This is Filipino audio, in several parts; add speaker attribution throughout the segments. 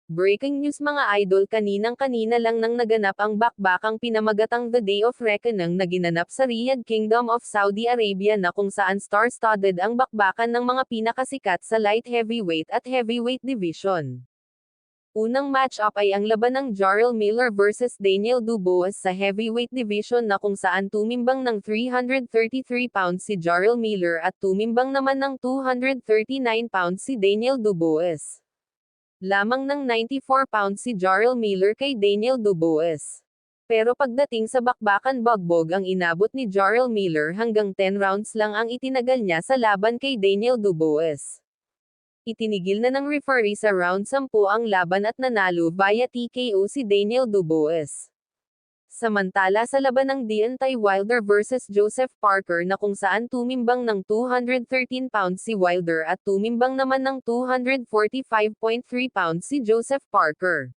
Speaker 1: Breaking news mga idol, kaninang-kanina lang nang naganap ang bakbakang pinamagatang The Day of Reckoning na ginanap sa Riyadh, Kingdom of Saudi Arabia na kung saan star-studded ang bakbakan ng mga pinakasikat sa light heavyweight at heavyweight division. Unang match-up ay ang laban ng Jarrell Miller versus Daniel Dubois sa heavyweight division na kung saan tumimbang ng 333 pounds si Jarrell Miller at tumimbang naman ng 239 pounds si Daniel Dubois. Lamang ng 94 pounds si Jarrell Miller kay Daniel Dubois. Pero pagdating sa bakbakan bugbog ang inabot ni Jarrell Miller, hanggang 10 rounds lang ang itinagal niya sa laban kay Daniel Dubois. Itinigil na ng referee sa round 10 ang laban at nanalo via TKO si Daniel Dubois. Samantala sa laban ng Deontay Wilder versus Joseph Parker na kung saan tumimbang ng 213 pounds si Wilder at tumimbang naman ng 245.3 pounds si Joseph Parker.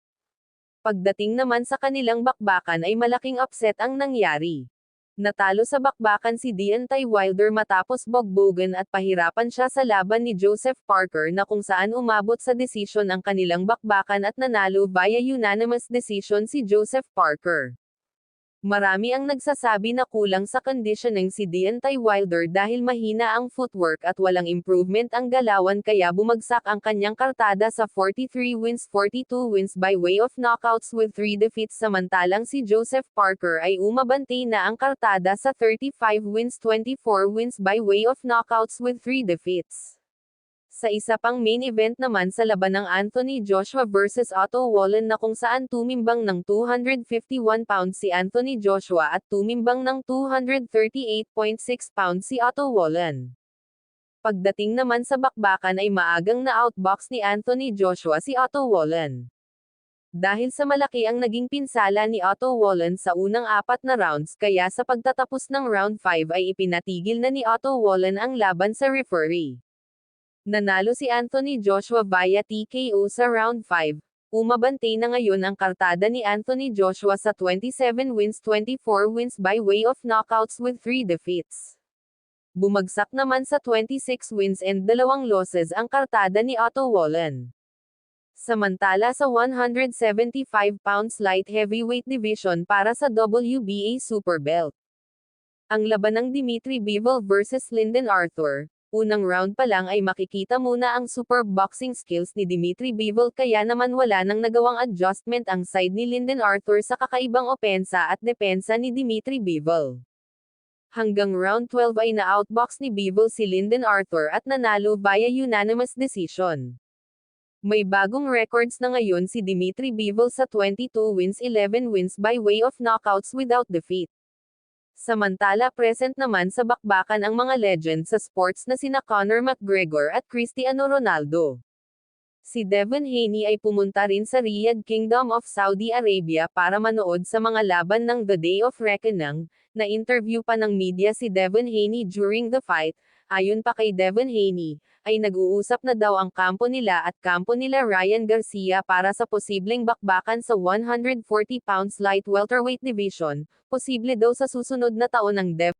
Speaker 1: Pagdating naman sa kanilang bakbakan ay malaking upset ang nangyari. Natalo sa bakbakan si Deontay Wilder matapos bogbogan at pahirapan siya sa laban ni Joseph Parker na kung saan umabot sa desisyon ang kanilang bakbakan at nanalo via unanimous decision si Joseph Parker. Marami ang nagsasabi na kulang sa conditioning si Deontay Wilder dahil mahina ang footwork at walang improvement ang galawan kaya bumagsak ang kanyang kartada sa 43 wins 42 wins by way of knockouts with 3 defeats samantalang si Joseph Parker ay umabante na ang kartada sa 35 wins 24 wins by way of knockouts with 3 defeats. Sa isa pang main event naman sa laban ng Anthony Joshua versus Otto Wallin na kung saan tumimbang ng 251 pounds si Anthony Joshua at tumimbang ng 238.6 pounds si Otto Wallin. Pagdating naman sa bakbakan ay maagang na-outbox ni Anthony Joshua si Otto Wallin. Dahil sa malaki ang naging pinsala ni Otto Wallin sa unang 4 na rounds kaya sa pagtatapos ng round 5 ay ipinatigil na ni Otto Wallin ang laban sa referee. Nanalo si Anthony Joshua via TKO sa round 5. Umabante na ngayon ang kartada ni Anthony Joshua sa 27 wins 24 wins by way of knockouts with 3 defeats. Bumagsak naman sa 26 wins and 2 losses ang kartada ni Otto Wallin. Samantala sa 175 pounds light heavyweight division para sa WBA Super Belt. Ang laban ng Dimitri Bivol versus Lyndon Arthur. Unang round pa lang ay makikita muna ang superb boxing skills ni Dimitri Bivol kaya naman wala nang nagawang adjustment ang side ni Lyndon Arthur sa kakaibang opensa at depensa ni Dimitri Bivol. Hanggang round 12 ay na-outbox ni Bivol si Lyndon Arthur at nanalo via unanimous decision. May bagong records na ngayon si Dimitri Bivol sa 22 wins 11 wins by way of knockouts without defeat. Samantala present naman sa bakbakan ang mga legend sa sports na sina Conor McGregor at Cristiano Ronaldo. Si Devin Haney ay pumunta rin sa Riyadh, Kingdom of Saudi Arabia para manood sa mga laban ng The Day of Reckoning. Na-interview pa ng media si Devin Haney during the fight. Ayon pa kay Devin Haney, ay nag-uusap na daw ang kampo nila at kampo nila Ryan Garcia para sa posibleng bakbakan sa 140 pounds light welterweight division. Posible daw sa susunod na taon ang Devin